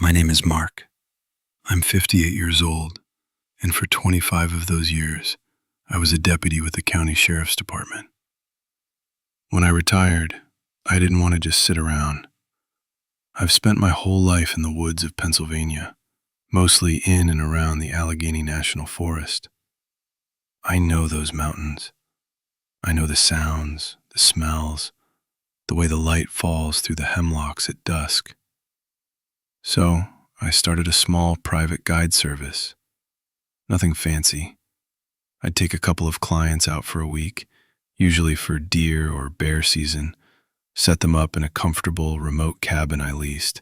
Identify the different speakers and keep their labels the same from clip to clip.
Speaker 1: My name is Mark. I'm 58 years old, and for 25 of those years, I was a deputy with the county sheriff's department. When I retired, I didn't want to just sit around. I've spent my whole life in the woods of Pennsylvania, mostly in and around the Allegheny National Forest. I know those mountains. I know the sounds, the smells, the way the light falls through the hemlocks at dusk. So I started a small private guide service. Nothing fancy. I'd take a couple of clients out for a week, usually for deer or bear season, set them up in a comfortable remote cabin I leased,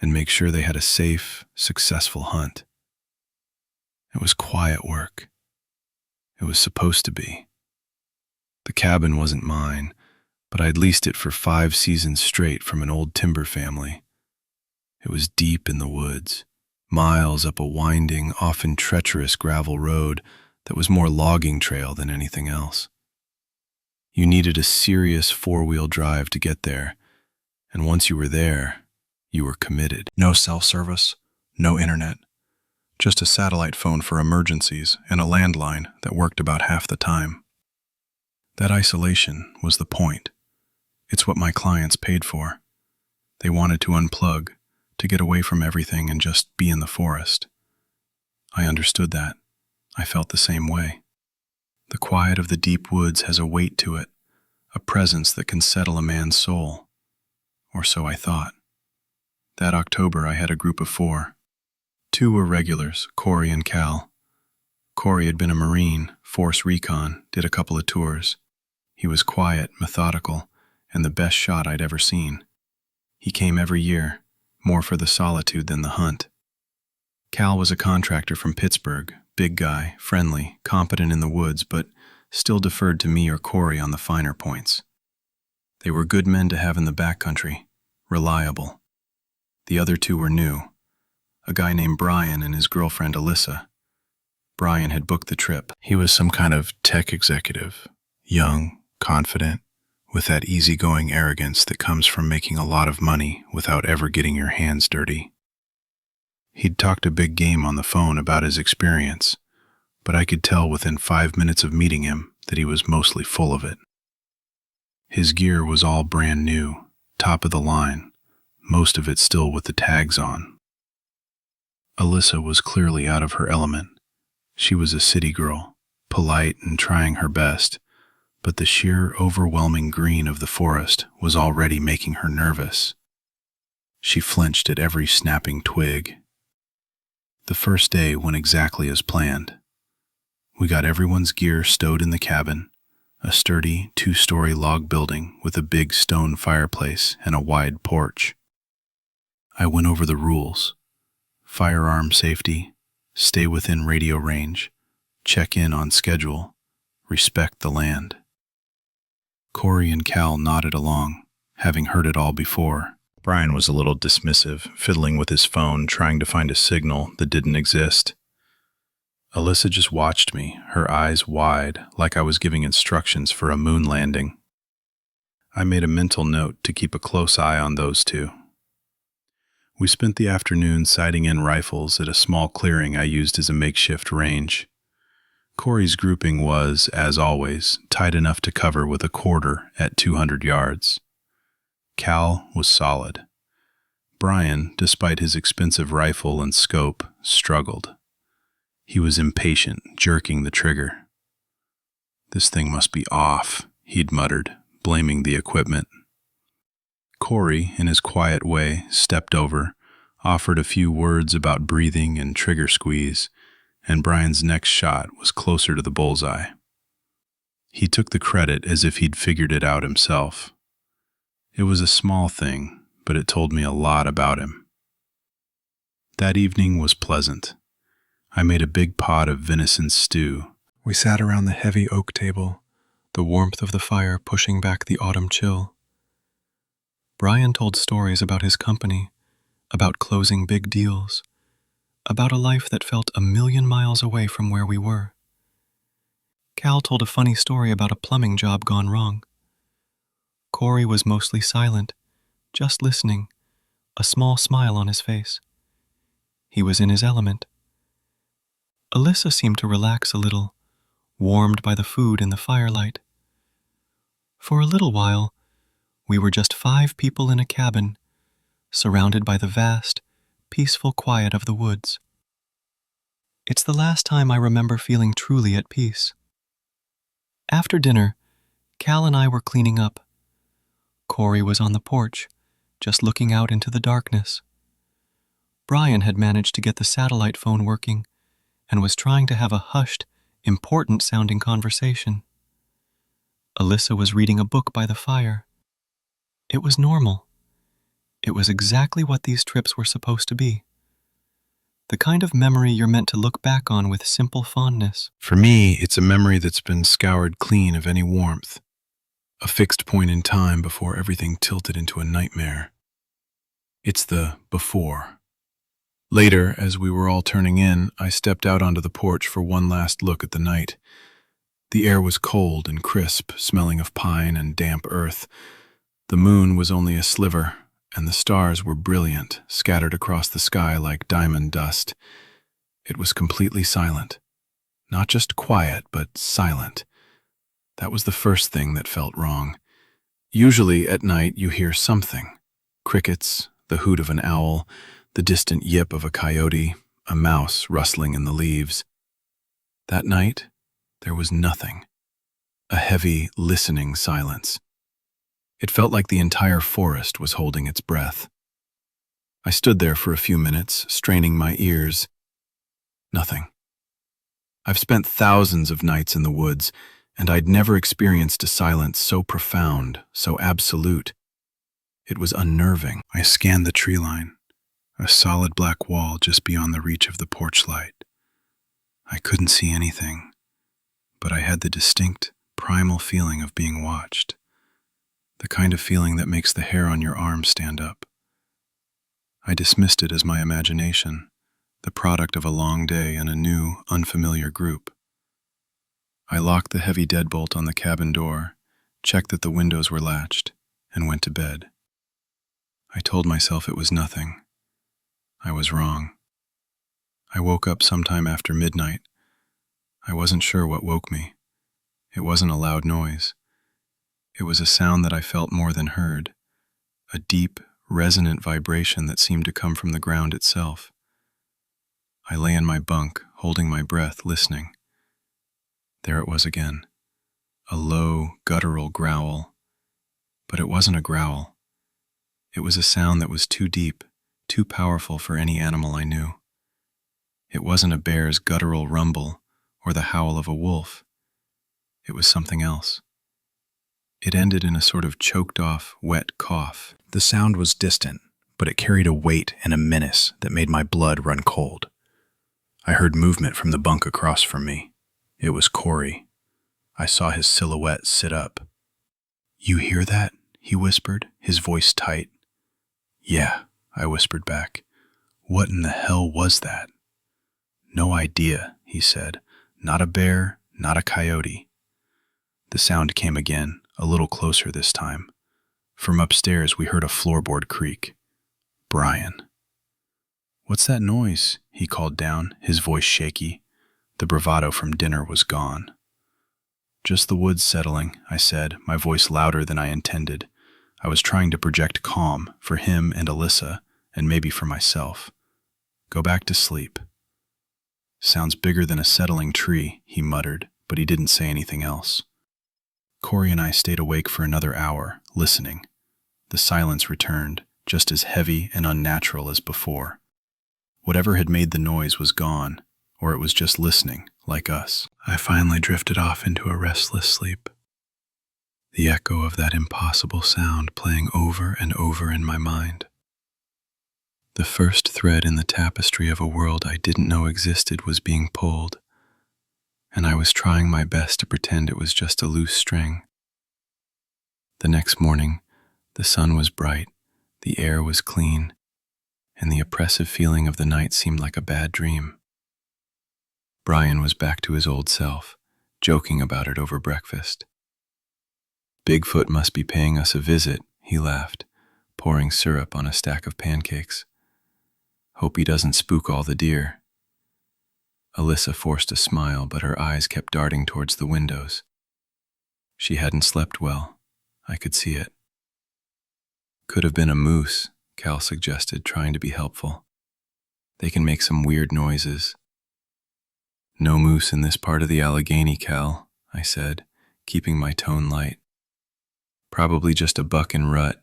Speaker 1: and make sure they had a safe, successful hunt. It was quiet work. It was supposed to be. The cabin wasn't mine, but I'd leased it for 5 seasons straight from an old timber family. It was deep in the woods, miles up a winding, often treacherous gravel road that was more logging trail than anything else. You needed a serious 4-wheel drive to get there, and once you were there, you were committed.
Speaker 2: No cell service, no internet, just a satellite phone for emergencies and a landline that worked about half the time. That isolation was the point. It's what my clients paid for. They wanted to unplug, to get away from everything and just be in the forest. I understood that. I felt the same way. The quiet of the deep woods has a weight to it, a presence that can settle a man's soul. Or so I thought. That October I had a group of 4. 2 were regulars, Corey and Cal. Corey had been a Marine, Force Recon, did a couple of tours. He was quiet, methodical, and the best shot I'd ever seen. He came every year, more for the solitude than the hunt. Cal was a contractor from Pittsburgh, big guy, friendly, competent in the woods, but still deferred to me or Corey on the finer points. They were good men to have in the backcountry, reliable. The other 2 were new. A guy named Brian and his girlfriend Alyssa. Brian had booked the trip. He was some kind of tech executive, young, confident, with that easygoing arrogance that comes from making a lot of money without ever getting your hands dirty. He'd talked a big game on the phone about his experience, but I could tell within 5 minutes of meeting him that he was mostly full of it. His gear was all brand new, top of the line, most of it still with the tags on. Alyssa was clearly out of her element. She was a city girl, polite and trying her best, but the sheer overwhelming green of the forest was already making her nervous. She flinched at every snapping twig. The first day went exactly as planned. We got everyone's gear stowed in the cabin, a sturdy 2-story log building with a big stone fireplace and a wide porch. I went over the rules. Firearm safety, stay within radio range, check in on schedule, respect the land. Corey and Cal nodded along, having heard it all before. Brian was a little dismissive, fiddling with his phone, trying to find a signal that didn't exist. Alyssa just watched me, her eyes wide, like I was giving instructions for a moon landing. I made a mental note to keep a close eye on those 2. We spent the afternoon sighting in rifles at a small clearing I used as a makeshift range. Corey's grouping was, as always, tight enough to cover with a quarter at 200 yards. Cal was solid. Brian, despite his expensive rifle and scope, struggled. He was impatient, jerking the trigger. "This thing must be off," he'd muttered, blaming the equipment. Corey, in his quiet way, stepped over, offered a few words about breathing and trigger squeeze, and Brian's next shot was closer to the bullseye. He took the credit as if he'd figured it out himself. It was a small thing, but it told me a lot about him. That evening was pleasant. I made a big pot of venison stew. We sat around the heavy oak table, the warmth of the fire pushing back the autumn chill. Brian told stories about his company, about closing big deals, about a life that felt 1,000,000 miles away from where we were. Cal told a funny story about a plumbing job gone wrong. Corey was mostly silent, just listening, a small smile on his face. He was in his element. Alyssa seemed to relax a little, warmed by the food and the firelight. For a little while, we were just 5 people in a cabin, surrounded by the vast, peaceful quiet of the woods. It's the last time I remember feeling truly at peace. After dinner, Cal and I were cleaning up. Corey was on the porch, just looking out into the darkness. Brian had managed to get the satellite phone working and was trying to have a hushed, important-sounding conversation. Alyssa was reading a book by the fire. It was normal. It was exactly what these trips were supposed to be. The kind of memory you're meant to look back on with simple fondness.
Speaker 1: For me, it's a memory that's been scoured clean of any warmth. A fixed point in time before everything tilted into a nightmare. It's the before. Later, as we were all turning in, I stepped out onto the porch for one last look at the night. The air was cold and crisp, smelling of pine and damp earth. The moon was only a sliver, and the stars were brilliant, scattered across the sky like diamond dust. It was completely silent. Not just quiet, but silent. That was the first thing that felt wrong. Usually at night you hear something. Crickets, the hoot of an owl, the distant yip of a coyote, a mouse rustling in the leaves. That night, there was nothing. A heavy, listening silence. It felt like the entire forest was holding its breath. I stood there for a few minutes, straining my ears. Nothing. I've spent thousands of nights in the woods, and I'd never experienced a silence so profound, so absolute. It was unnerving. I scanned the tree line, a solid black wall just beyond the reach of the porch light. I couldn't see anything, but I had the distinct, primal feeling of being watched. The kind of feeling that makes the hair on your arm stand up. I dismissed it as my imagination, the product of a long day and a new, unfamiliar group. I locked the heavy deadbolt on the cabin door, checked that the windows were latched, and went to bed. I told myself it was nothing. I was wrong. I woke up sometime after midnight. I wasn't sure what woke me. It wasn't a loud noise. It was a sound that I felt more than heard, a deep, resonant vibration that seemed to come from the ground itself. I lay in my bunk, holding my breath, listening. There it was again, a low, guttural growl. But it wasn't a growl. It was a sound that was too deep, too powerful for any animal I knew. It wasn't a bear's guttural rumble or the howl of a wolf. It was something else. It ended in a sort of choked-off, wet cough. The sound was distant, but it carried a weight and a menace that made my blood run cold. I heard movement from the bunk across from me. It was Corey. I saw his silhouette sit up. "You hear that?" he whispered, his voice tight. "Yeah," I whispered back. "What in the hell was that?" "No idea," he said. "Not a bear, not a coyote." The sound came again, a little closer this time. From upstairs we heard a floorboard creak. Brian. "What's that noise?" he called down, his voice shaky. The bravado from dinner was gone. "Just the woods settling," I said, my voice louder than I intended. I was trying to project calm for him and Alyssa, and maybe for myself. "Go back to sleep." "Sounds bigger than a settling tree," he muttered, but he didn't say anything else. Corey and I stayed awake for another hour, listening. The silence returned, just as heavy and unnatural as before. Whatever had made the noise was gone, or it was just listening, like us. I finally drifted off into a restless sleep. The echo of that impossible sound playing over and over in my mind. The first thread in the tapestry of a world I didn't know existed was being pulled, and I was trying my best to pretend it was just a loose string. The next morning, the sun was bright, the air was clean, and the oppressive feeling of the night seemed like a bad dream. Brian was back to his old self, joking about it over breakfast. "Bigfoot must be paying us a visit," he laughed, pouring syrup on a stack of pancakes. Hope he doesn't spook all the deer. Alyssa forced a smile, but her eyes kept darting towards the windows. She hadn't slept well. I could see it. Could have been a moose, Cal suggested, trying to be helpful. They can make some weird noises. No moose in this part of the Allegheny, Cal, I said, keeping my tone light. Probably just a buck and rut,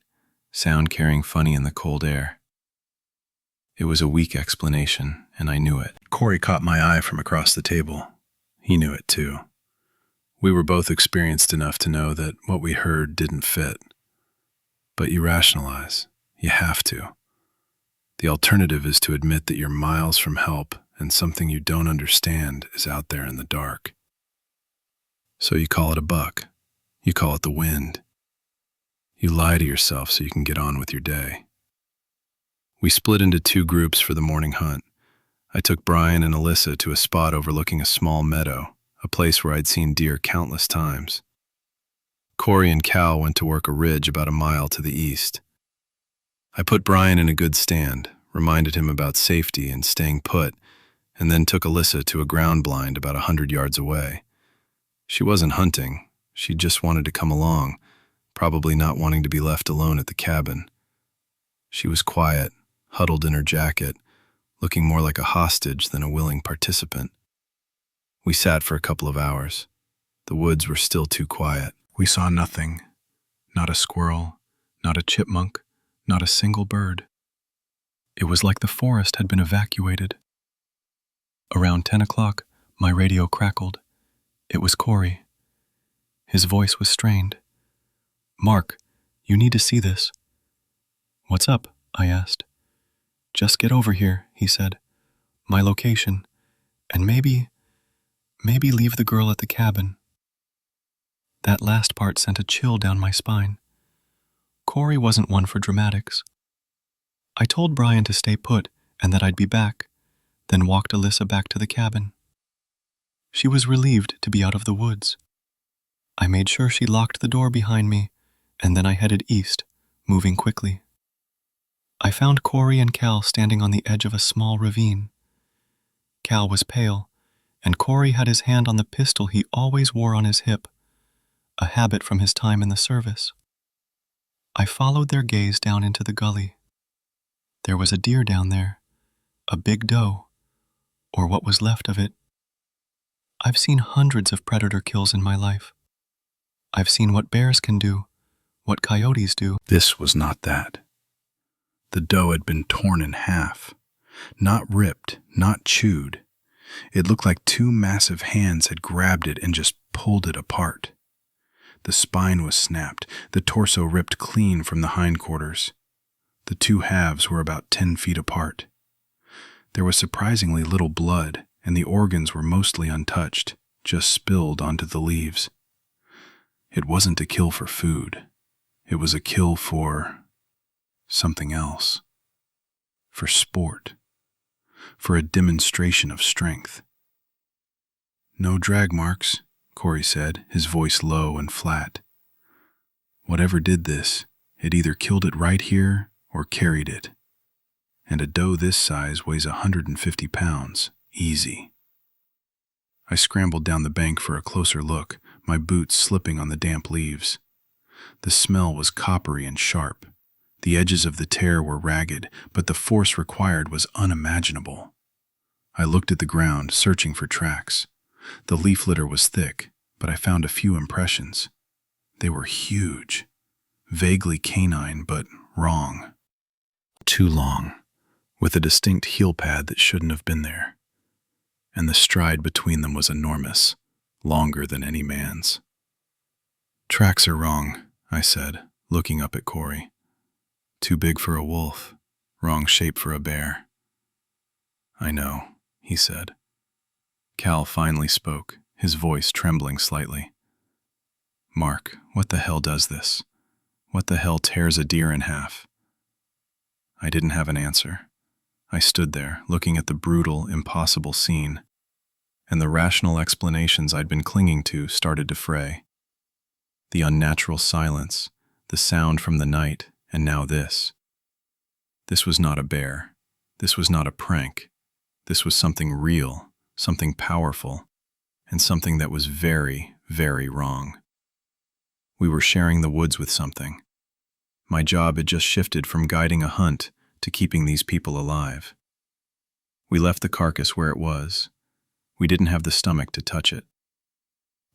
Speaker 1: sound carrying funny in the cold air. It was a weak explanation, and I knew it.
Speaker 2: Corey caught my eye from across the table. He knew it too. We were both experienced enough to know that what we heard didn't fit. But you rationalize. You have to. The alternative is to admit that you're miles from help and something you don't understand is out there in the dark. So you call it a buck. You call it the wind. You lie to yourself so you can get on with your day. We split into two groups for the morning hunt. I took Brian and Alyssa to a spot overlooking a small meadow, a place where I'd seen deer countless times. Corey and Cal went to work a ridge about a mile to the east. I put Brian in a good stand, reminded him about safety and staying put, and then took Alyssa to a ground blind about 100 yards away. She wasn't hunting. She just wanted to come along, probably not wanting to be left alone at the cabin. She was quiet, huddled in her jacket, looking more like a hostage than a willing participant. We sat for a couple of hours. The woods were still too quiet. We saw nothing. Not a squirrel, not a chipmunk, not a single bird. It was like the forest had been evacuated. Around 10 o'clock, my radio crackled. It was Corey. His voice was strained. "Mark, you need to see this." "What's up?" I asked. "Just get over here," he said. "My location. And maybe leave the girl at the cabin." That last part sent a chill down my spine. Corey wasn't one for dramatics. I told Brian to stay put and that I'd be back, then walked Alyssa back to the cabin. She was relieved to be out of the woods. I made sure she locked the door behind me, and then I headed east, moving quickly. I found Corey and Cal standing on the edge of a small ravine. Cal was pale, and Corey had his hand on the pistol he always wore on his hip, a habit from his time in the service. I followed their gaze down into the gully. There was a deer down there, a big doe, or what was left of it. I've seen hundreds of predator kills in my life. I've seen what bears can do, what coyotes do. This was not that. The doe had been torn in half, not ripped, not chewed. It looked like two massive hands had grabbed it and just pulled it apart. The spine was snapped, the torso ripped clean from the hindquarters. The two halves were about 10 feet apart. There was surprisingly little blood, and the organs were mostly untouched, just spilled onto the leaves. It wasn't a kill for food. It was a kill for something else. For sport. For a demonstration of strength. "No drag marks," Corey said, his voice low and flat. "Whatever did this, it either killed it right here or carried it. And a doe this size weighs 150 pounds, easy." I scrambled down the bank for a closer look, my boots slipping on the damp leaves. The smell was coppery and sharp. The edges of the tear were ragged, but the force required was unimaginable. I looked at the ground, searching for tracks. The leaf litter was thick, but I found a few impressions. They were huge, vaguely canine, but wrong. Too long, with a distinct heel pad that shouldn't have been there. And the stride between them was enormous, longer than any man's. "Tracks are wrong," I said, looking up at Corey. "Too big for a wolf, wrong shape for a bear." "I know," he said. Cal finally spoke, his voice trembling slightly. "Mark, what the hell does this? What the hell tears a deer in half?" I didn't have an answer. I stood there, looking at the brutal, impossible scene, and the rational explanations I'd been clinging to started to fray. The unnatural silence, the sound from the night, and now this. This was not a bear. This was not a prank. This was something real, something powerful, and something that was very, very wrong. We were sharing the woods with something. My job had just shifted from guiding a hunt to keeping these people alive. We left the carcass where it was. We didn't have the stomach to touch it.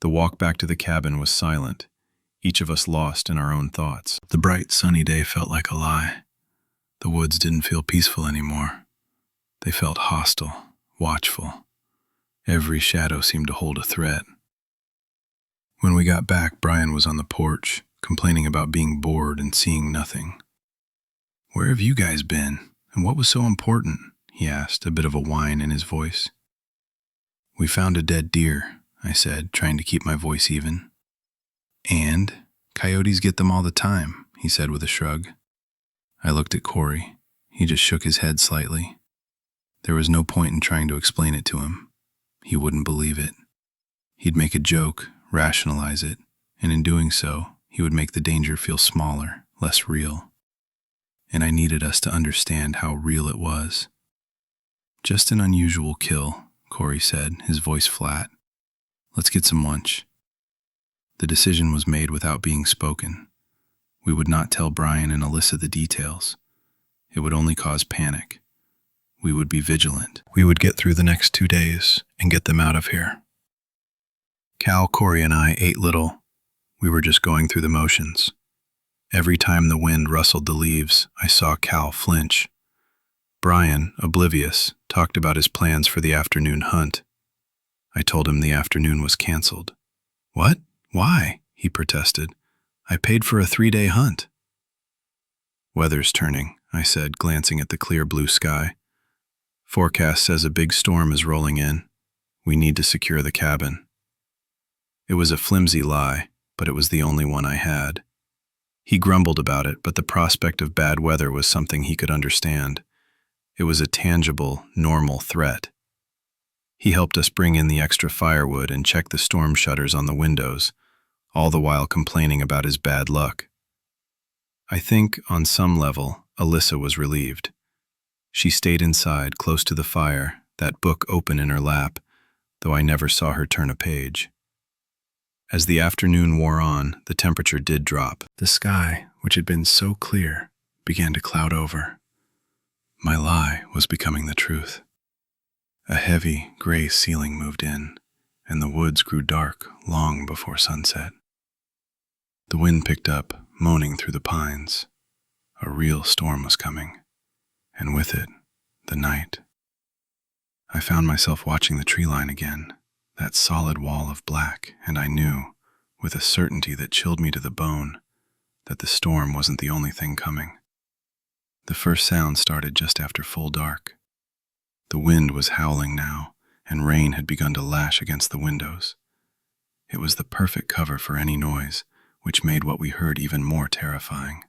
Speaker 2: The walk back to the cabin was silent, each of us lost in our own thoughts.
Speaker 1: The bright, sunny day felt like a lie. The woods didn't feel peaceful anymore. They felt hostile, watchful. Every shadow seemed to hold a threat. When we got back, Brian was on the porch, complaining about being bored and seeing nothing. "Where have you guys been, and what was so important?" he asked, a bit of a whine in his voice. "We found a dead deer," I said, trying to keep my voice even. "And coyotes get them all the time," he said with a shrug. I looked at Corey. He just shook his head slightly. There was no point in trying to explain it to him. He wouldn't believe it. He'd make a joke, rationalize it, and in doing so, he would make the danger feel smaller, less real. And I needed us to understand how real it was. "Just an unusual kill," Corey said, his voice flat. "Let's get some lunch." The decision was made without being spoken. We would not tell Brian and Alyssa the details. It would only cause panic. We would be vigilant. We would get through the next 2 days and get them out of here. Cal, Corey, and I ate little. We were just going through the motions. Every time the wind rustled the leaves, I saw Cal flinch. Brian, oblivious, talked about his plans for the afternoon hunt. I told him the afternoon was canceled. "What? Why?" he protested. "I paid for a 3-day hunt." "Weather's turning," I said, glancing at the clear blue sky. "Forecast says a big storm is rolling in. We need to secure the cabin." It was a flimsy lie, but it was the only one I had. He grumbled about it, but the prospect of bad weather was something he could understand. It was a tangible, normal threat. He helped us bring in the extra firewood and check the storm shutters on the windows, all the while complaining about his bad luck. I think, on some level, Alyssa was relieved. She stayed inside, close to the fire, that book open in her lap, though I never saw her turn a page. As the afternoon wore on, the temperature did drop. The sky, which had been so clear, began to cloud over. My lie was becoming the truth. A heavy, gray ceiling moved in, and the woods grew dark long before sunset. The wind picked up, moaning through the pines. A real storm was coming, and with it, the night. I found myself watching the tree line again, that solid wall of black, and I knew, with a certainty that chilled me to the bone, that the storm wasn't the only thing coming. The first sound started just after full dark. The wind was howling now, and rain had begun to lash against the windows. It was the perfect cover for any noise, which made what we heard even more terrifying.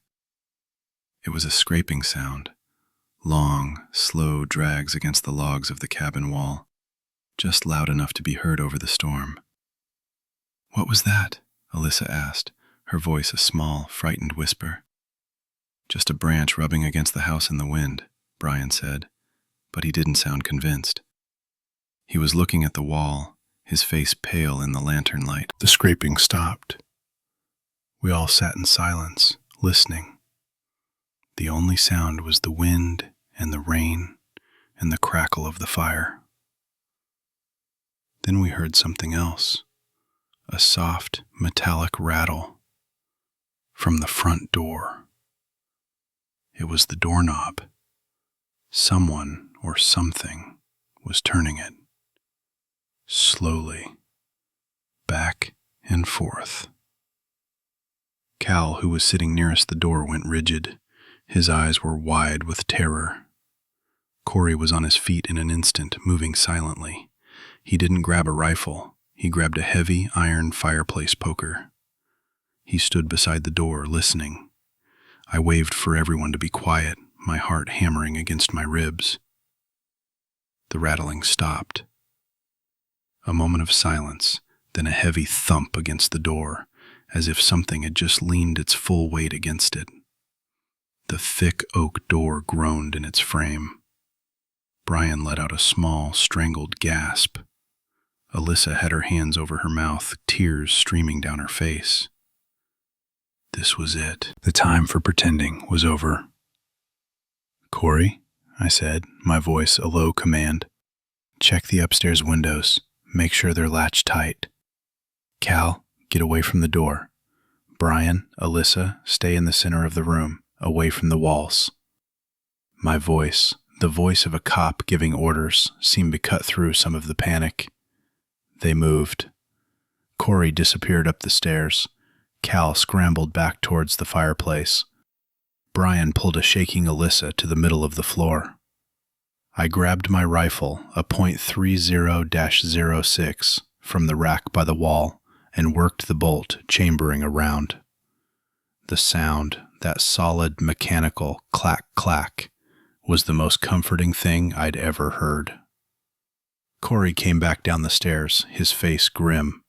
Speaker 1: It was a scraping sound, long, slow drags against the logs of the cabin wall, just loud enough to be heard over the storm. "What was that?" Alyssa asked, her voice a small, frightened whisper. "Just a branch rubbing against the house in the wind," Brian said, but he didn't sound convinced. He was looking at the wall, his face pale in the lantern light. The scraping stopped. We all sat in silence, listening. The only sound was the wind and the rain and the crackle of the fire. Then we heard something else, a soft, metallic rattle from the front door. It was the doorknob. Someone or something was turning it, slowly, back and forth. Cal, who was sitting nearest the door, went rigid. His eyes were wide with terror. Corey was on his feet in an instant, moving silently. He didn't grab a rifle. He grabbed a heavy iron fireplace poker. He stood beside the door, listening. I waved for everyone to be quiet, my heart hammering against my ribs. The rattling stopped. A moment of silence, then a heavy thump against the door, as if something had just leaned its full weight against it. The thick oak door groaned in its frame. Brian let out a small, strangled gasp. Alyssa had her hands over her mouth, tears streaming down her face. This was it. The time for pretending was over. "Corey," I said, my voice a low command. "Check the upstairs windows. Make sure they're latched tight. Cal, get away from the door. Brian, Alyssa, stay in the center of the room, away from the walls." My voice, the voice of a cop giving orders, seemed to cut through some of the panic. They moved. Corey disappeared up the stairs. Cal scrambled back towards the fireplace. Brian pulled a shaking Alyssa to the middle of the floor. I grabbed my rifle, a .30-06, from the rack by the wall and worked the bolt, chambering around. The sound, that solid, mechanical clack-clack, was the most comforting thing I'd ever heard. Corey came back down the stairs, his face grim.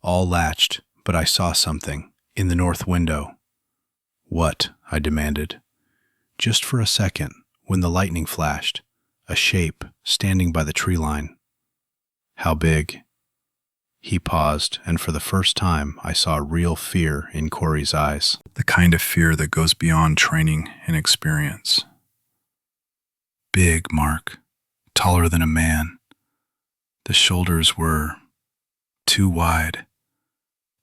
Speaker 1: All latched, but I saw something, in the north window. "What?" I demanded. Just for a second, when the lightning flashed, a shape standing by the tree line. "How big?" He paused, and for the first time I saw real fear in Corey's eyes. The kind of fear that goes beyond training and experience. "Big, Mark. Taller than a man. The shoulders were too wide.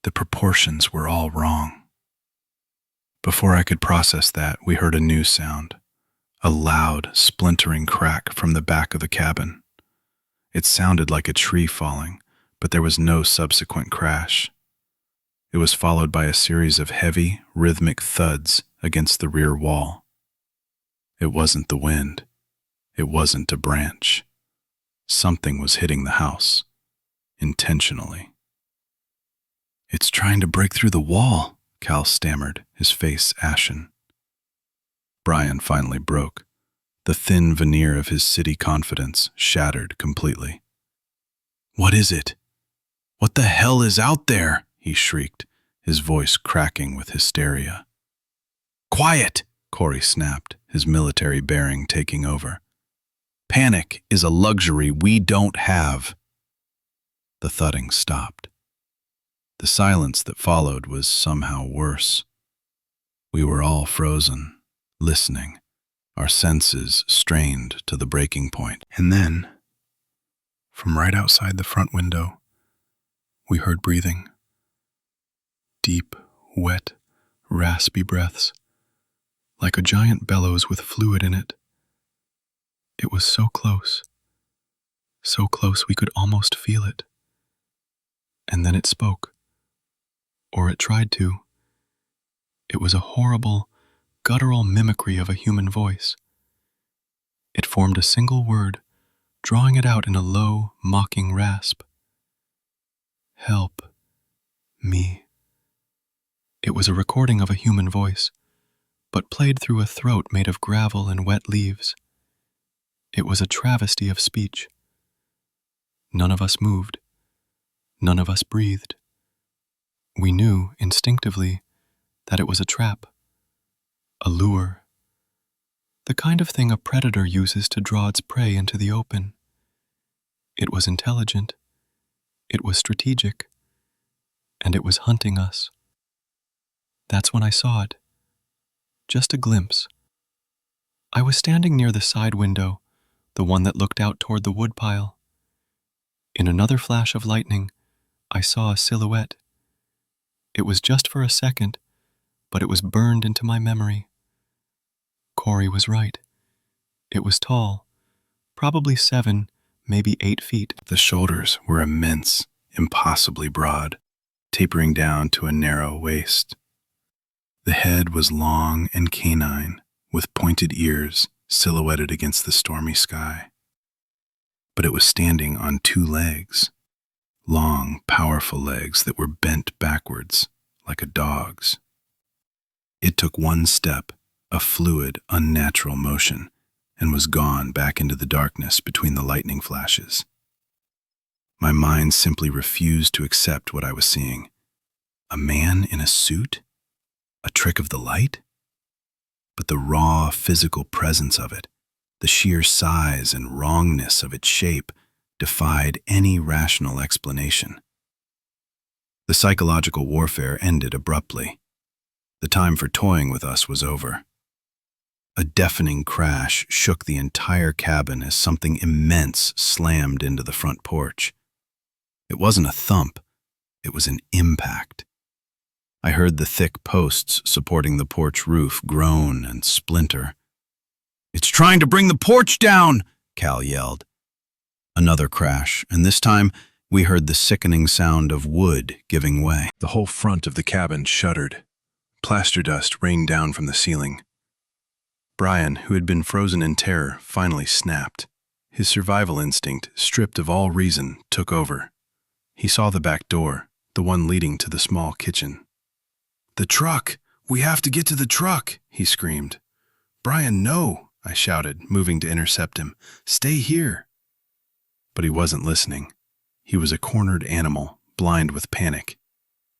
Speaker 1: The proportions were all wrong." Before I could process that, we heard a new sound. A loud, splintering crack from the back of the cabin. It sounded like a tree falling, but there was no subsequent crash. It was followed by a series of heavy, rhythmic thuds against the rear wall. It wasn't the wind. It wasn't a branch. Something was hitting the house, intentionally. "It's trying to break through the wall," Cal stammered, his face ashen. Brian finally broke. The thin veneer of his city confidence shattered completely. "What is it? What the hell is out there?" he shrieked, his voice cracking with hysteria. "Quiet!" Corey snapped, his military bearing taking over. "Panic is a luxury we don't have." The thudding stopped. The silence that followed was somehow worse. We were all frozen, listening, our senses strained to the breaking point. And then, from right outside the front window, we heard breathing. Deep, wet, raspy breaths, like a giant bellows with fluid in it. It was so close we could almost feel it. And then it spoke, or it tried to. It was a horrible, guttural mimicry of a human voice. It formed a single word, drawing it out in a low, mocking rasp. "Help me." It was a recording of a human voice, but played through a throat made of gravel and wet leaves. It was a travesty of speech. None of us moved. None of us breathed. We knew, instinctively, that it was a trap, a lure, the kind of thing a predator uses to draw its prey into the open. It was intelligent, it was strategic, and it was hunting us. That's when I saw it. Just a glimpse. I was standing near the side window, the one that looked out toward the woodpile. In another flash of lightning, I saw a silhouette. It was just for a second, but it was burned into my memory. Corey was right. It was tall, probably 7, maybe 8 feet. The shoulders were immense, impossibly broad, tapering down to a narrow waist. The head was long and canine, with pointed ears silhouetted against the stormy sky. But it was standing on 2 legs, long, powerful legs that were bent backwards, like a dog's. It took one step, a fluid, unnatural motion, and was gone back into the darkness between the lightning flashes. My mind simply refused to accept what I was seeing. A man in a suit? A trick of the light? But the raw, physical presence of it, The sheer size and wrongness of its shape defied any rational explanation. The psychological warfare ended abruptly. The time for toying with us was over. A deafening crash shook the entire cabin as something immense slammed into the front porch. It wasn't a thump, it was an impact. I heard the thick posts supporting the porch roof groan and splinter. "It's trying to bring the porch down!" Cal yelled. Another crash, and this time we heard the sickening sound of wood giving way.
Speaker 2: The whole front of the cabin shuddered. Plaster dust rained down from the ceiling. Brian, who had been frozen in terror, finally snapped. His survival instinct, stripped of all reason, took over. He saw the back door, the one leading to the small kitchen. "The truck! We have to get to the truck!" he screamed. "Brian, no!" I shouted, moving to intercept him. "Stay here!" But he wasn't listening. He was a cornered animal, blind with panic.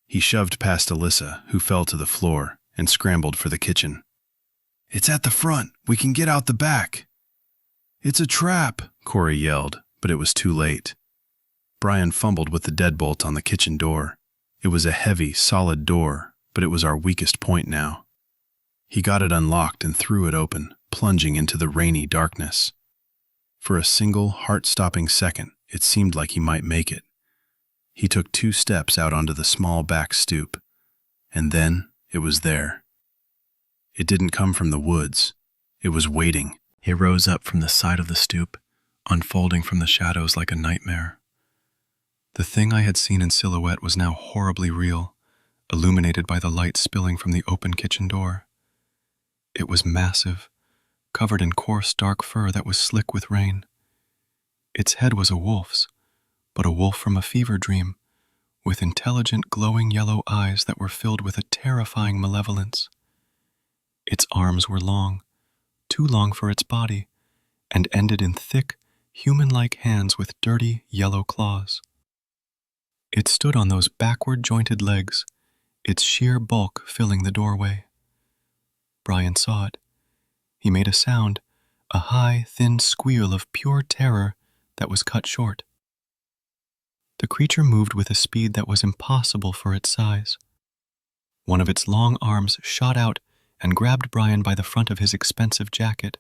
Speaker 2: He shoved past Alyssa, who fell to the floor, and scrambled for the kitchen. "It's at the front. We can get out the back." "It's a trap," Corey yelled, but it was too late. Brian fumbled with the deadbolt on the kitchen door. It was a heavy, solid door, but it was our weakest point now. He got it unlocked and threw it open, plunging into the rainy darkness. For a single, heart-stopping second, it seemed like he might make it. He took 2 steps out onto the small back stoop, and then it was there. It didn't come from the woods. It was waiting. It rose up from the side of the stoop, unfolding from the shadows like a nightmare. The thing I had seen in silhouette was now horribly real, illuminated by the light spilling from the open kitchen door. It was massive, covered in coarse dark fur that was slick with rain. Its head was a wolf's, but a wolf from a fever dream, with intelligent glowing yellow eyes that were filled with a terrifying malevolence. Its arms were long, too long for its body, and ended in thick, human-like hands with dirty, yellow claws. It stood on those backward-jointed legs, its sheer bulk filling the doorway. Brian saw it. He made a sound, a high, thin squeal of pure terror that was cut short. The creature moved with a speed that was impossible for its size. One of its long arms shot out and grabbed Brian by the front of his expensive jacket.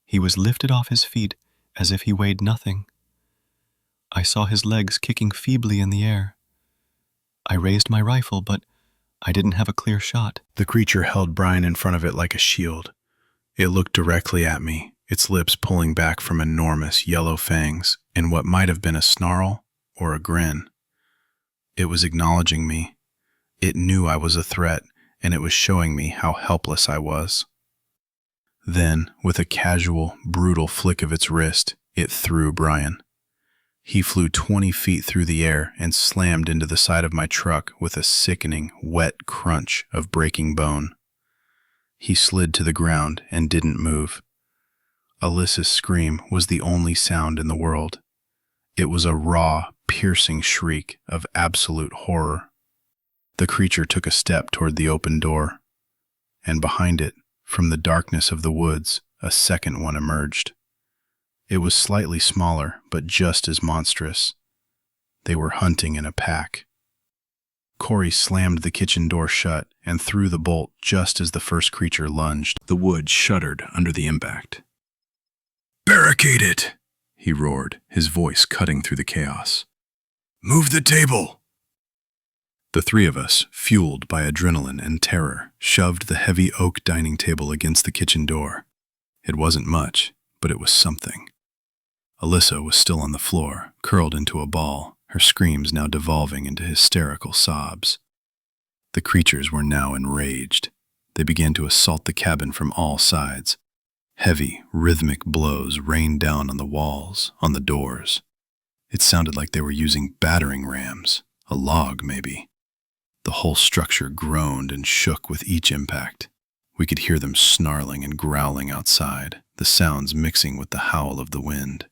Speaker 2: He was lifted off his feet as if he weighed nothing. I saw his legs kicking feebly in the air. I raised my rifle, but I didn't have a clear shot.
Speaker 1: The creature held Brian in front of it like a shield. It looked directly at me, its lips pulling back from enormous yellow fangs in what might have been a snarl or a grin. It was acknowledging me. It knew I was a threat, and it was showing me how helpless I was. Then, with a casual, brutal flick of its wrist, it threw Brian. He flew 20 feet through the air and slammed into the side of my truck with a sickening, wet crunch of breaking bone. He slid to the ground and didn't move. Alyssa's scream was the only sound in the world. It was a raw, piercing shriek of absolute horror. The creature took a step toward the open door, and behind it, from the darkness of the woods, a second one emerged. It was slightly smaller, but just as monstrous. They were hunting in a pack. Corey slammed the kitchen door shut and threw the bolt just as the first creature lunged. The wood shuddered under the impact. "Barricade it!" he roared, his voice cutting through the chaos. "Move the table!" The 3 of us, fueled by adrenaline and terror, shoved the heavy oak dining table against the kitchen door. It wasn't much, but it was something. Alyssa was still on the floor, curled into a ball, her screams now devolving into hysterical sobs. The creatures were now enraged. They began to assault the cabin from all sides. Heavy, rhythmic blows rained down on the walls, on the doors. It sounded like they were using battering rams, a log maybe. The whole structure groaned and shook with each impact. We could hear them snarling and growling outside, the sounds mixing with the howl of the wind.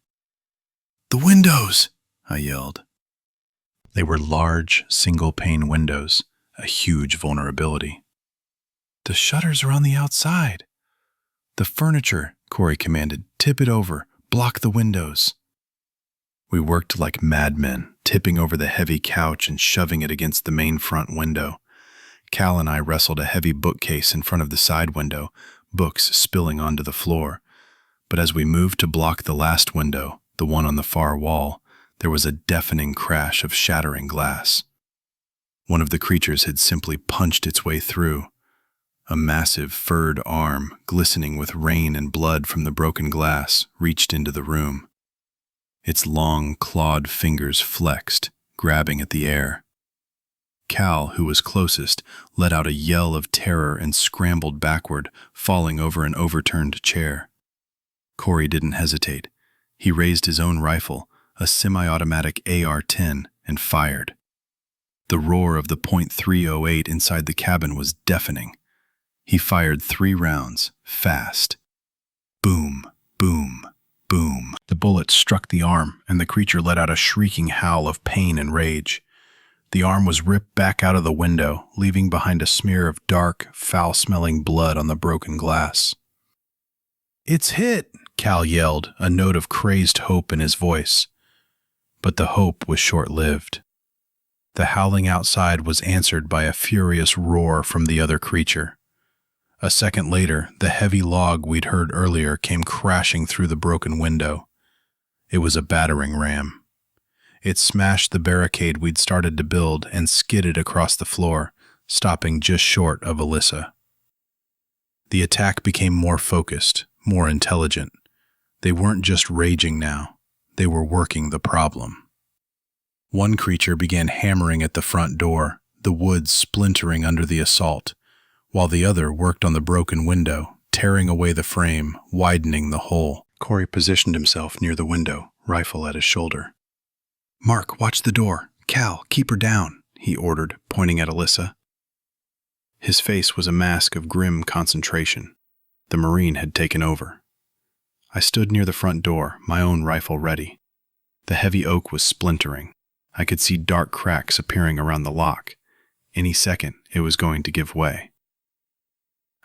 Speaker 1: "The windows!" I yelled. They were large, single-pane windows, a huge vulnerability. "The shutters are on the outside." The furniture,
Speaker 2: Corey commanded. "Tip it over. Block the windows." We worked like madmen, tipping over the heavy couch and shoving it against the main front window. Cal and I wrestled a heavy bookcase in front of the side window, books spilling onto the floor. But as we moved to block the last window, the one on the far wall, there was a deafening crash of shattering glass. One of the creatures had simply punched its way through. A massive furred arm, glistening with rain and blood from the broken glass, reached into the room. Its long, clawed fingers flexed, grabbing at the air. Cal, who was closest, let out a yell of terror and scrambled backward, falling over an overturned chair. Corey didn't hesitate. He raised his own rifle, a semi-automatic AR-10, and fired. The roar of the .308 inside the cabin was deafening. He fired 3 rounds, fast. Boom, boom, boom. The bullet struck the arm, and the creature let out a shrieking howl of pain and rage. The arm was ripped back out of the window, leaving behind a smear of dark, foul-smelling blood on the broken glass. "It's hit!" Cal yelled, a note of crazed hope in his voice. But the hope was short-lived. The howling outside was answered by a furious roar from the other creature. A second later, the heavy log we'd heard earlier came crashing through the broken window. It was a battering ram. It smashed the barricade we'd started to build and skidded across the floor, stopping just short of Alyssa. The attack became more focused, more intelligent. They weren't just raging now. They were working the problem. One creature began hammering at the front door, the wood splintering under the assault, while the other worked on the broken window, tearing away the frame, widening the hole. Corey positioned himself near the window, rifle at his shoulder. "Mark, watch the door. Cal, keep her down," he ordered, pointing at Alyssa. His face was a mask of grim concentration. The Marine had taken over. I stood near the front door, my own rifle ready. The heavy oak was splintering. I could see dark cracks appearing around the lock. Any second, it was going to give way.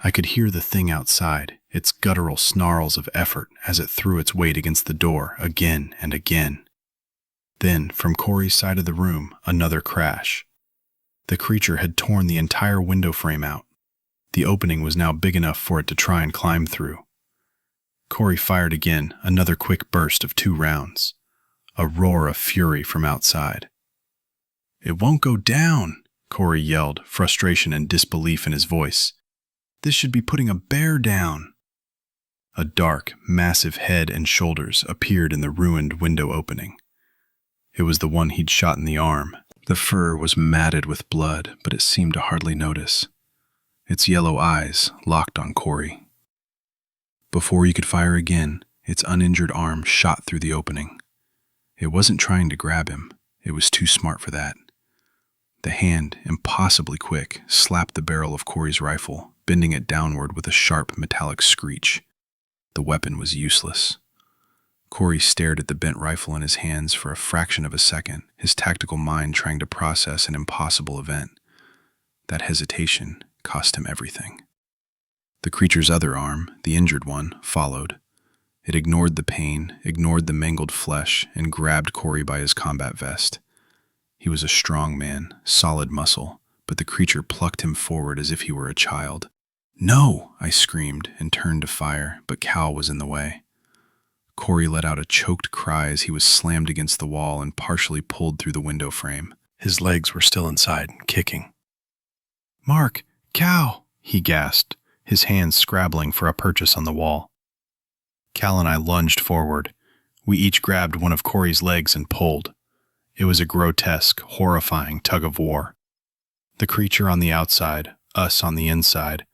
Speaker 2: I could hear the thing outside, its guttural snarls of effort as it threw its weight against the door again and again. Then, from Corey's side of the room, another crash. The creature had torn the entire window frame out. The opening was now big enough for it to try and climb through. Corey fired again, another quick burst of 2 rounds. A roar of fury from outside. "It won't go down," Corey yelled, frustration and disbelief in his voice. "This should be putting a bear down." A dark, massive head and shoulders appeared in the ruined window opening. It was the one he'd shot in the arm. The fur was matted with blood, but it seemed to hardly notice. Its yellow eyes locked on Corey. Before he could fire again, its uninjured arm shot through the opening. It wasn't trying to grab him. It was too smart for that. The hand, impossibly quick, slapped the barrel of Corey's rifle, bending it downward with a sharp metallic screech. The weapon was useless. Corey stared at the bent rifle in his hands for a fraction of a second, his tactical mind trying to process an impossible event. That hesitation cost him everything. The creature's other arm, the injured one, followed. It ignored the pain, ignored the mangled flesh, and grabbed Corey by his combat vest. He was a strong man, solid muscle, but the creature plucked him forward as if he were a child. "No!" I screamed and turned to fire, but Cal was in the way. Corey let out a choked cry as he was slammed against the wall and partially pulled through the window frame. His legs were still inside, kicking. "Mark! Cal!" he gasped, his hands scrabbling for a purchase on the wall. Cal and I lunged forward. We each grabbed one of Corey's legs and pulled. It was a grotesque, horrifying tug-of-war. The creature on the outside, us on the inside,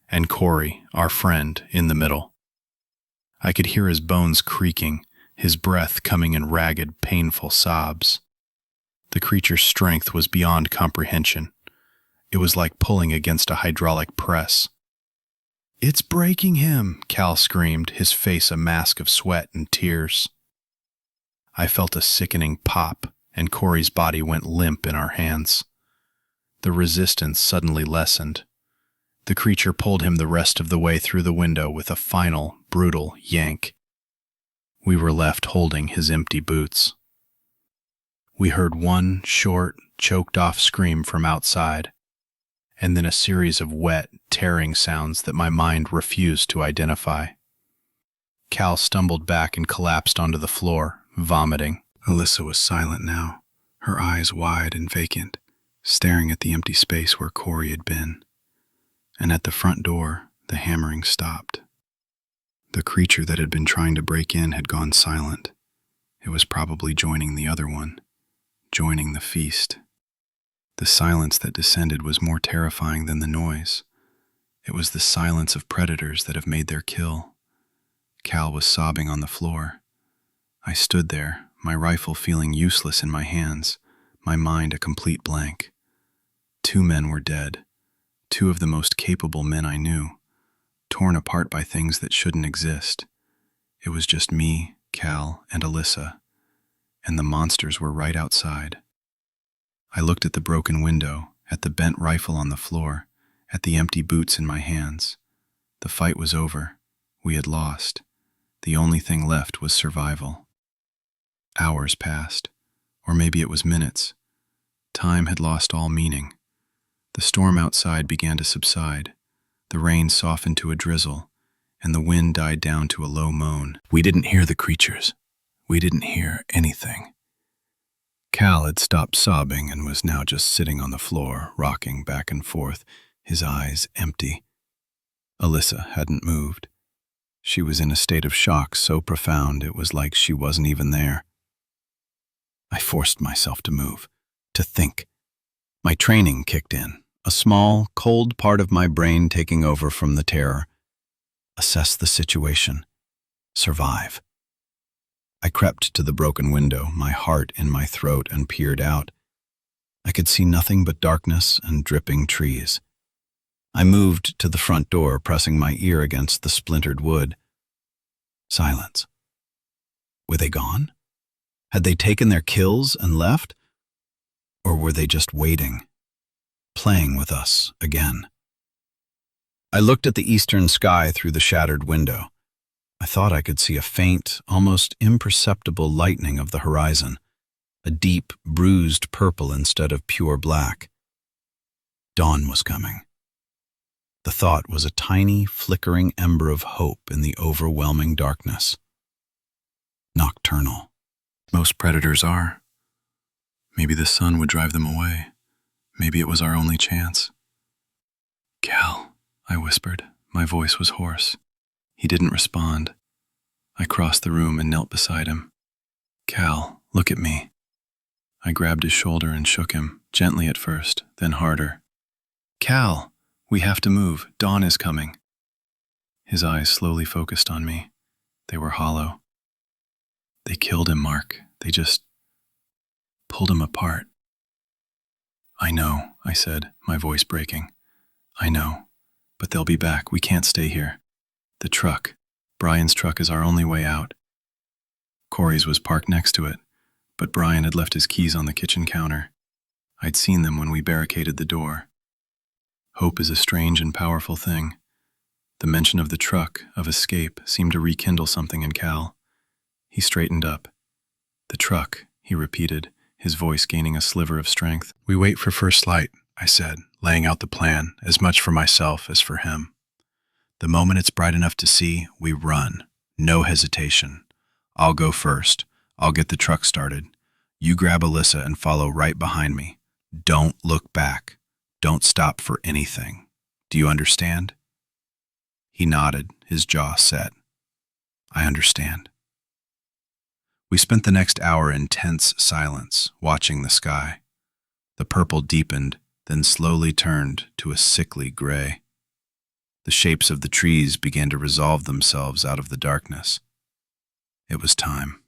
Speaker 2: and Corey, our friend, in the middle. I could hear his bones creaking, his breath coming in ragged, painful sobs. The creature's strength was beyond comprehension. It was like pulling against a hydraulic press. "It's breaking him," Cal screamed, his face a mask of sweat and tears. I felt a sickening pop, and Corey's body went limp in our hands. The resistance suddenly lessened. The creature pulled him the rest of the way through the window with a final, brutal yank. We were left holding his empty boots. We heard one short, choked-off scream from outside, and then a series of wet, tearing sounds that my mind refused to identify. Cal stumbled back and collapsed onto the floor, vomiting.
Speaker 1: Alyssa was silent now, her eyes wide and vacant, staring at the empty space where Corey had been. And at the front door, the hammering stopped. The creature that had been trying to break in had gone silent. It was probably joining the other one, joining the feast. The silence that descended was more terrifying than the noise. It was the silence of predators that have made their kill. Cal was sobbing on the floor. I stood there, my rifle feeling useless in my hands, my mind a complete blank. 2 men were dead, 2 of the most capable men I knew, torn apart by things that shouldn't exist. It was just me, Cal, and Alyssa, and the monsters were right outside. I looked at the broken window, at the bent rifle on the floor, at the empty boots in my hands. The fight was over. We had lost. The only thing left was survival. Hours passed, or maybe it was minutes. Time had lost all meaning. The storm outside began to subside. The rain softened to a drizzle, and the wind died down to a low moan. We didn't hear the creatures. We didn't hear anything. Cal had stopped sobbing and was now just sitting on the floor, rocking back and forth, his eyes empty. Alyssa hadn't moved. She was in a state of shock so profound it was like she wasn't even there. I forced myself to move, to think. My training kicked in, a small, cold part of my brain taking over from the terror. Assess the situation. Survive. I crept to the broken window, my heart in my throat, and peered out. I could see nothing but darkness and dripping trees. I moved to the front door, pressing my ear against the splintered wood. Silence. Were they gone? Had they taken their kills and left? Or were they just waiting, playing with us again? I looked at the eastern sky through the shattered window. I thought I could see a faint, almost imperceptible lightening of the horizon, a deep, bruised purple instead of pure black. Dawn was coming. The thought was a tiny, flickering ember of hope in the overwhelming darkness. Nocturnal. Most predators are. Maybe the sun would drive them away. Maybe it was our only chance. Cal, I whispered. My voice was hoarse. He didn't respond. I crossed the room and knelt beside him. Cal, look at me. I grabbed his shoulder and shook him, gently at first, then harder. Cal, we have to move. Dawn is coming. His eyes slowly focused on me. They were hollow. They killed him, Mark. They just pulled him apart. I know, I said, my voice breaking. I know, but they'll be back. We can't stay here. The truck, Brian's truck, is our only way out. Corey's was parked next to it, but Brian had left his keys on the kitchen counter. I'd seen them when we barricaded the door. Hope is a strange and powerful thing. The mention of the truck, of escape, seemed to rekindle something in Cal. He straightened up. The truck, he repeated, his voice gaining a sliver of strength. We wait for first light, I said, laying out the plan, as much for myself as for him. The moment it's bright enough to see, we run. No hesitation. I'll go first. I'll get the truck started. You grab Alyssa and follow right behind me. Don't look back. Don't stop for anything. Do you understand? He nodded, his jaw set. I understand. We spent the next hour in tense silence, watching the sky. The purple deepened, then slowly turned to a sickly gray. The shapes of the trees began to resolve themselves out of the darkness. It was time.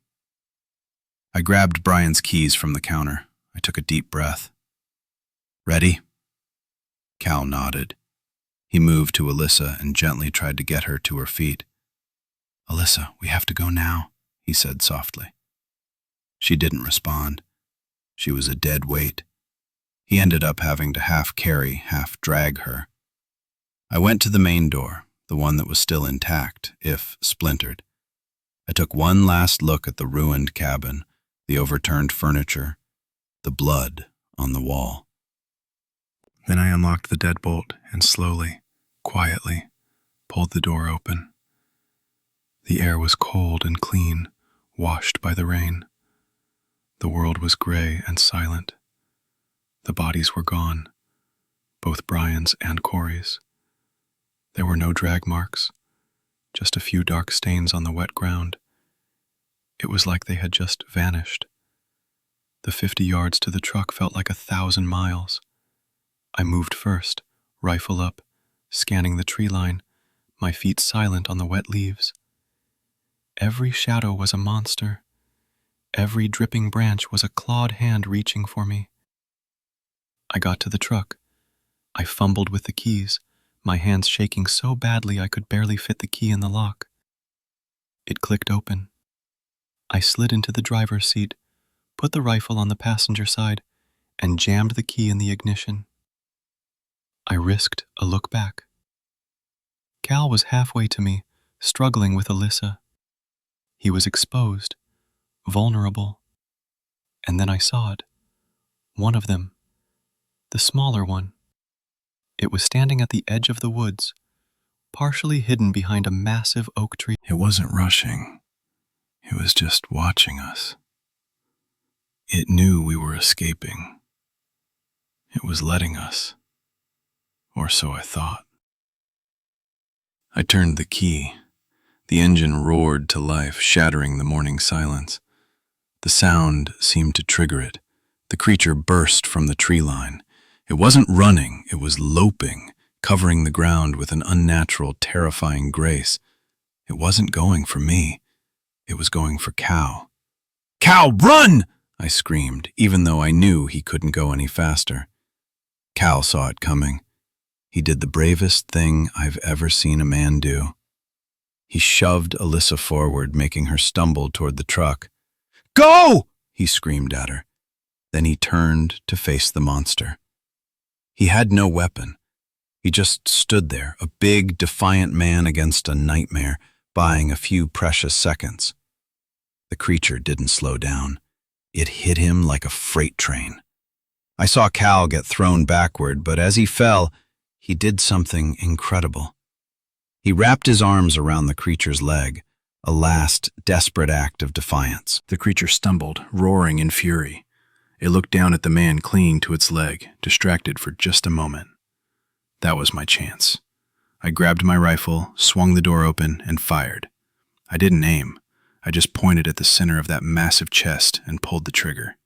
Speaker 1: I grabbed Brian's keys from the counter. I took a deep breath. Ready? Cal nodded. He moved to Alyssa and gently tried to get her to her feet. Alyssa, we have to go now, he said softly. She didn't respond. She was a dead weight. He ended up having to half carry, half drag her. I went to the main door.
Speaker 2: the one that was still intact, if splintered. I took one last look at the ruined cabin, the overturned furniture, the blood on the wall. Then I unlocked the deadbolt and slowly, quietly, pulled the door open. The air was cold and clean, washed by the rain. The world was gray and silent. The bodies were gone, both Brian's and Corey's. There were no drag marks, just a few dark stains on the wet ground. It was like they had just vanished. The 50 yards to the truck felt like 1,000 miles. I moved first, rifle up, scanning the tree line, my feet silent on the wet leaves. Every shadow was a monster. Every dripping branch was a clawed hand reaching for me. I got to the truck. I fumbled with the keys, my hands shaking so badly I could barely fit the key in the lock. It clicked open. I slid into the driver's seat, put the rifle on the passenger side, and jammed the key in the ignition. I risked a look back. Cal was halfway to me, struggling with Alyssa. He was exposed, vulnerable. And then I saw it. One of them. The smaller one. It was standing at the edge of the woods, partially hidden behind a massive oak tree.
Speaker 1: It wasn't rushing. It was just watching us. It knew we were escaping. It was letting us. Or so I thought. I turned the key. The engine roared to life, shattering the morning silence. The sound seemed to trigger it. The creature burst from the tree line. It wasn't running, it was loping, covering the ground with an unnatural, terrifying grace. It wasn't going for me. It was going for Cal. "Cal, run!" I screamed, even though I knew he couldn't go any faster. Cal saw it coming. He did the bravest thing I've ever seen a man do. He shoved Alyssa forward, making her stumble toward the truck. "Go!" he screamed at her. Then he turned to face the monster. He had no weapon. He just stood there, a big, defiant man against a nightmare, buying a few precious seconds. The creature didn't slow down. It hit him like a freight train. I saw Cal get thrown backward, but as he fell, he did something incredible. He wrapped his arms around the creature's leg, a last, desperate act of defiance. The creature stumbled, roaring in fury. It looked down at the man clinging to its leg, distracted for just a moment. That was my chance. I grabbed my rifle, swung the door open, and fired. I didn't aim. I just pointed at the center of that massive chest and pulled the trigger.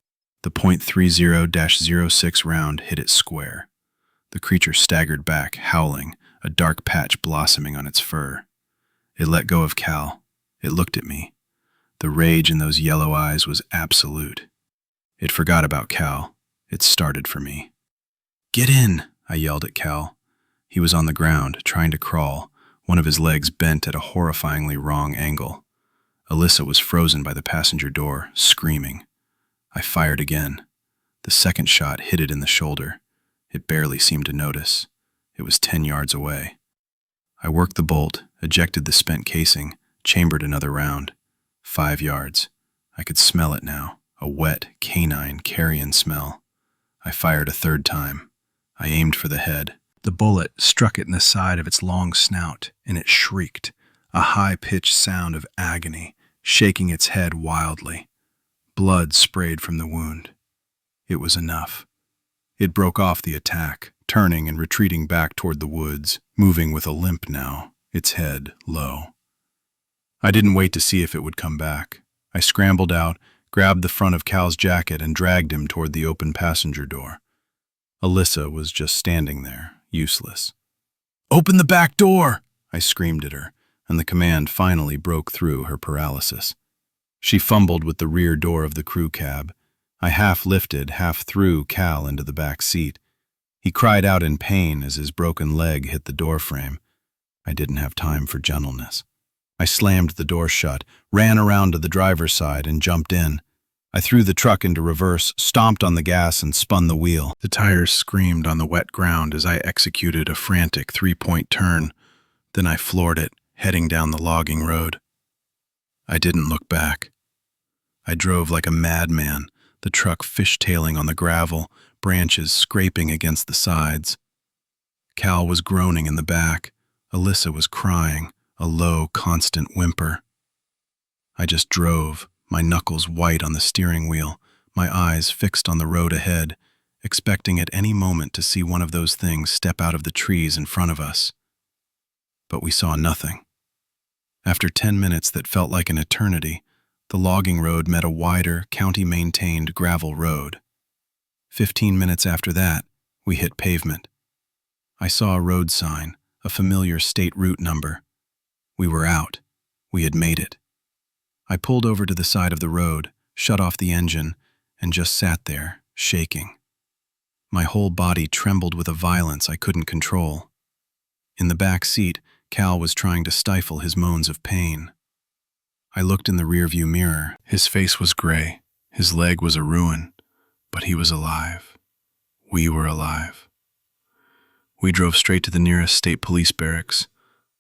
Speaker 1: The .30-06 round hit it square. The creature staggered back, howling, a dark patch blossoming on its fur. It let go of Cal. It looked at me. The rage in those yellow eyes was absolute. It forgot about Cal. It started for me. "Get in!" I yelled at Cal. He was on the ground, trying to crawl, one of his legs bent at a horrifyingly wrong angle. Alyssa was frozen by the passenger door, screaming. I fired again. The second shot hit it in the shoulder. It barely seemed to notice. It was 10 yards away. I worked the bolt, ejected the spent casing, chambered another round. 5 yards. I could smell it now, a wet, canine, carrion smell. I fired a third time. I aimed for the head. The bullet struck it in the side of its long snout, and it shrieked, a high-pitched sound of agony, shaking its head wildly. Blood sprayed from the wound. It was enough. It broke off the attack, turning and retreating back toward the woods, moving with a limp now, its head low. I didn't wait to see if it would come back. I scrambled out, grabbed the front of Cal's jacket, and dragged him toward the open passenger door. Alyssa was just standing there, useless. "Open the back door!" I screamed at her, and the command finally broke through her paralysis. She fumbled with the rear door of the crew cab. I half lifted, half threw Cal into the back seat. He cried out in pain as his broken leg hit the door frame. I didn't have time for gentleness. I slammed the door shut, ran around to the driver's side, and jumped in. I threw the truck into reverse, stomped on the gas, and spun the wheel. The tires screamed on the wet ground as I executed a frantic 3-point turn. Then I floored it, heading down the logging road. I didn't look back. I drove like a madman, the truck fishtailing on the gravel, branches scraping against the sides. Cal was groaning in the back. Alyssa was crying, a low, constant whimper. I just drove, my knuckles white on the steering wheel, my eyes fixed on the road ahead, expecting at any moment to see one of those things step out of the trees in front of us. But we saw nothing. After 10 minutes that felt like an eternity, the logging road met a wider, county-maintained gravel road. 15 minutes after that, we hit pavement. I saw a road sign, a familiar state route number. We were out. We had made it. I pulled over to the side of the road, shut off the engine, and just sat there, shaking. My whole body trembled with a violence I couldn't control. In the back seat, Cal was trying to stifle his moans of pain. I looked in the rearview mirror. His face was gray. His leg was a ruin, but he was alive. We were alive. We drove straight to the nearest state police barracks.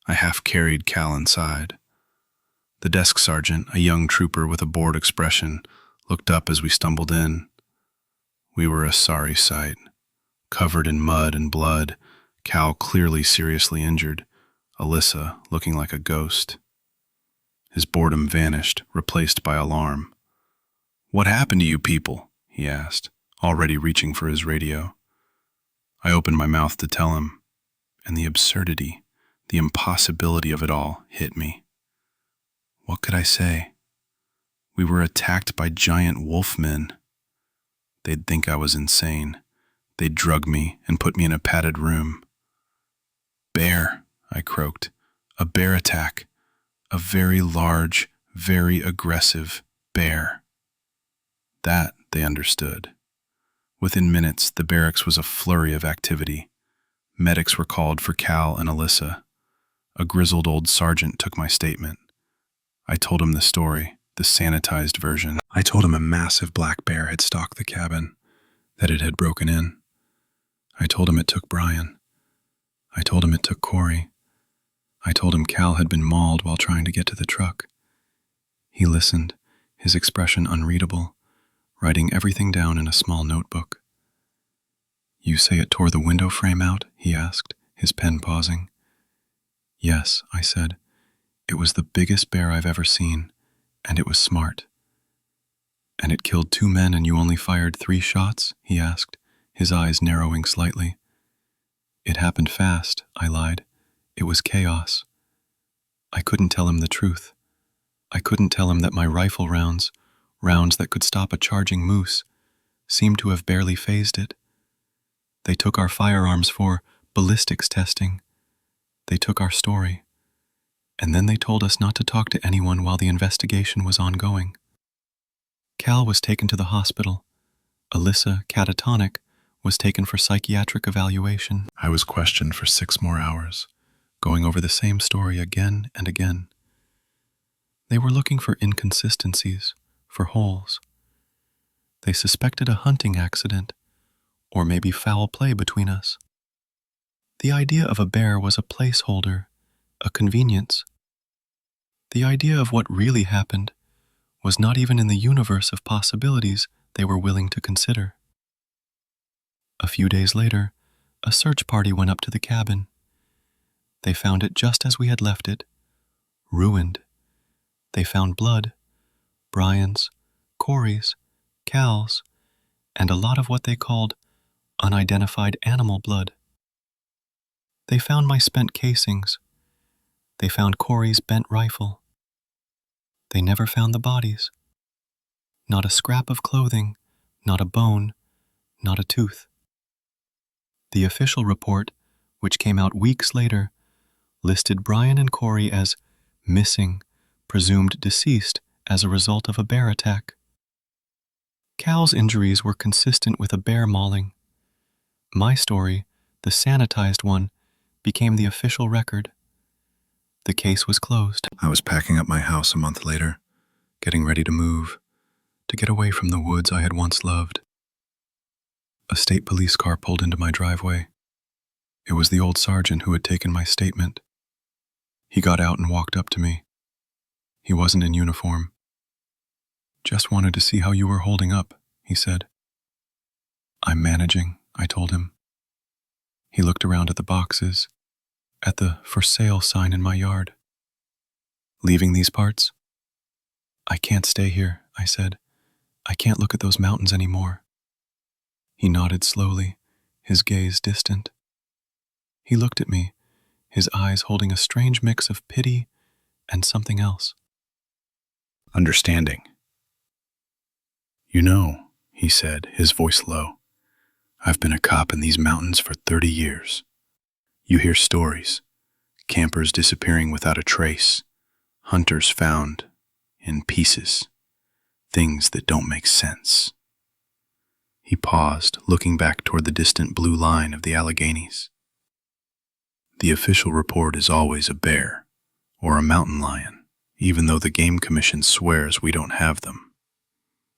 Speaker 1: I half-carried Cal inside. The desk sergeant, a young trooper with a bored expression, looked up as we stumbled in. We were a sorry sight. Covered in mud and blood, Cal clearly seriously injured, Alyssa looking like a ghost. His boredom vanished, replaced by alarm. "What happened to you people?" he asked, already reaching for his radio. I opened my mouth to tell him, and the absurdity, the impossibility of it all hit me. What could I say? We were attacked by giant wolfmen. They'd think I was insane. They'd drug me and put me in a padded room. "Bear," I croaked. "A bear attack. A very large, very aggressive bear." That they understood. Within minutes, the barracks was a flurry of activity. Medics were called for Cal and Alyssa. A grizzled old sergeant took my statement. I told him the story, the sanitized version. I told him a massive black bear had stalked the cabin, that it had broken in. I told him it took Brian. I told him it took Corey. I told him Cal had been mauled while trying to get to the truck. He listened, his expression unreadable, writing everything down in a small notebook. "You say it tore the window frame out?" he asked, his pen pausing. "Yes," I said. "It was the biggest bear I've ever seen, and it was smart." "And it killed 2 men and you only fired 3 shots?" he asked, his eyes narrowing slightly. "It happened fast," I lied. "It was chaos." I couldn't tell him the truth. I couldn't tell him that my rifle rounds that could stop a charging moose, seemed to have barely phased it. They took our firearms for ballistics testing. They took our story. And then they told us not to talk to anyone while the investigation was ongoing. Cal was taken to the hospital. Alyssa, catatonic, was taken for psychiatric evaluation. I was questioned for 6 more hours, going over the same story again and again. They were looking for inconsistencies, for holes. They suspected a hunting accident, or maybe foul play between us. The idea of a bear was a placeholder, a convenience. The idea of what really happened was not even in the universe of possibilities they were willing to consider. A few days later, a search party went up to the cabin. They found it just as we had left it, ruined. They found blood, Brian's, Corey's, Cal's, and a lot of what they called unidentified animal blood. They found my spent casings. They found Corey's bent rifle. They never found the bodies. Not a scrap of clothing, not a bone, not a tooth. The official report, which came out weeks later, listed Brian and Corey as missing, presumed deceased as a result of a bear attack. Cal's injuries were consistent with a bear mauling. My story, the sanitized one, became the official record. The case was closed. I was packing up my house a month later, getting ready to move, to get away from the woods I had once loved. A state police car pulled into my driveway. It was the old sergeant who had taken my statement.
Speaker 2: He got out and walked up to me. He wasn't in uniform. "Just wanted to see how you were holding up," he said. "I'm managing," I told him. He looked around at the boxes, at the "for sale" sign in my yard. "Leaving these parts?" "I can't stay here," I said. "I can't look at those mountains anymore." He nodded slowly, his gaze distant. He looked at me, his eyes holding a strange mix of pity and something else. Understanding. "You know," he said, his voice low, "I've been a cop in these mountains for 30 years. You hear stories, campers disappearing without a trace, hunters found in pieces, things that don't make sense." He paused, looking back toward the distant blue line of the Alleghenies. "The official report is always a bear or a mountain lion, even though the Game Commission swears we don't have them.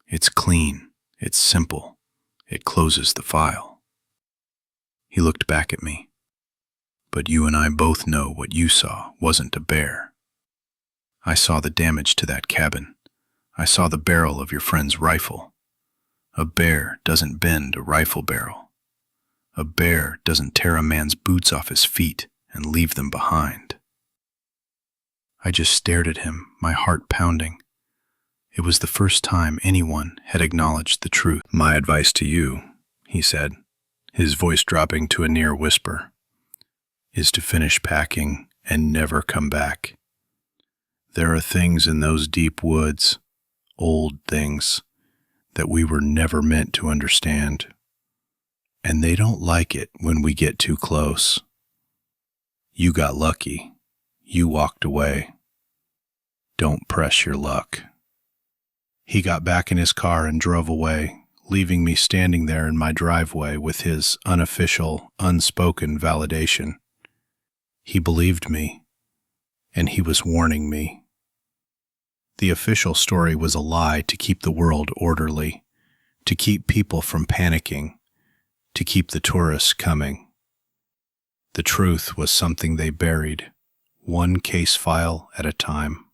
Speaker 2: It's clean, it's simple, it closes the file." He looked back at me. "But you and I both know what you saw wasn't a bear. I saw the damage to that cabin. I saw the barrel of your friend's rifle. A bear doesn't bend a rifle barrel. A bear doesn't tear a man's boots off his feet and leave them behind." I just stared at him, my heart pounding. It was the first time anyone had acknowledged the truth. "My advice to you," he said, his voice dropping to a near whisper, "is to finish packing and never come back. There are things in those deep woods, old things, that we were never meant to understand. And they don't like it when we get too close. You got lucky. You walked away. Don't press your luck." He got back in his car and drove away, leaving me standing there in my driveway with his unofficial, unspoken validation. He believed me, and he was warning me. The official story was a lie to keep the world orderly, to keep people from panicking, to keep the tourists coming. The truth was something they buried, one case file at a time.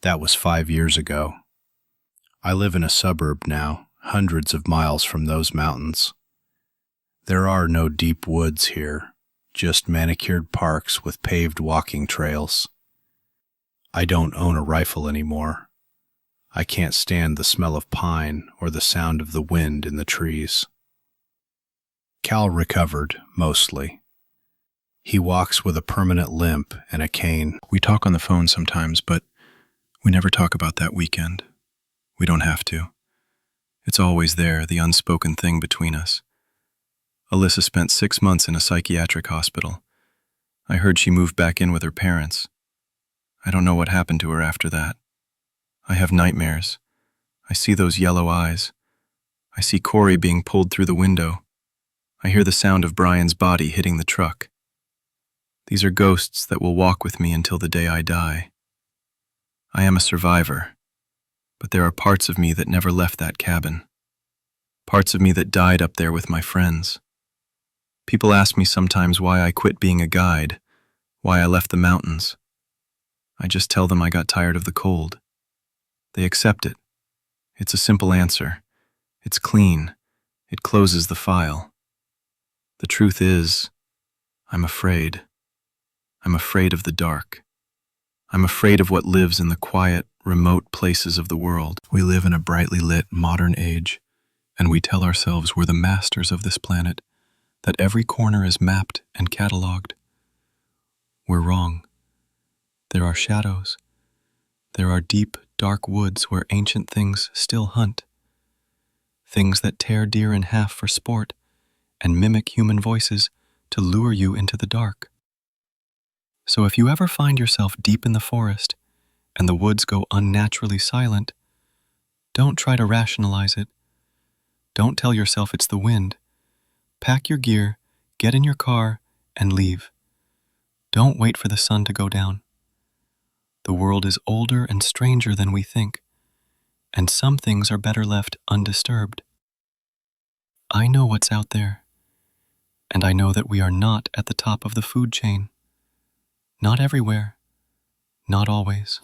Speaker 2: That was 5 years ago. I live in a suburb now, hundreds of miles from those mountains. There are no deep woods here, just manicured parks with paved walking trails. I don't own a rifle anymore. I can't stand the smell of pine or the sound of the wind in the trees. Cal recovered, mostly. He walks with a permanent limp and a cane. We talk on the phone sometimes, but we never talk about that weekend. We don't have to. It's always there, the unspoken thing between us. Alyssa spent 6 months in a psychiatric hospital. I heard she moved back in with her parents. I don't know what happened to her after that. I have nightmares. I see those yellow eyes. I see Corey being pulled through the window. I hear the sound of Brian's body hitting the truck. These are ghosts that will walk with me until the day I die. I am a survivor, but there are parts of me that never left that cabin. Parts of me that died up there with my friends. People ask me sometimes why I quit being a guide, why I left the mountains. I just tell them I got tired of the cold. They accept it. It's a simple answer. It's clean. It closes the file. The truth is, I'm afraid. I'm afraid of the dark. I'm afraid of what lives in the quiet, remote places of the world. We live in a brightly lit, modern age, and we tell ourselves we're the masters of this planet, that every corner is mapped and cataloged. We're wrong. There are shadows. There are deep, dark woods where ancient things still hunt. Things that tear deer in half for sport and mimic human voices to lure you into the dark. So if you ever find yourself deep in the forest and the woods go unnaturally silent, don't try to rationalize it. Don't tell yourself it's the wind. Pack your gear, get in your car, and leave. Don't wait for the sun to go down. The world is older and stranger than we think, and some things are better left undisturbed. I know what's out there, and I know that we are not at the top of the food chain.
Speaker 3: Not everywhere, not always.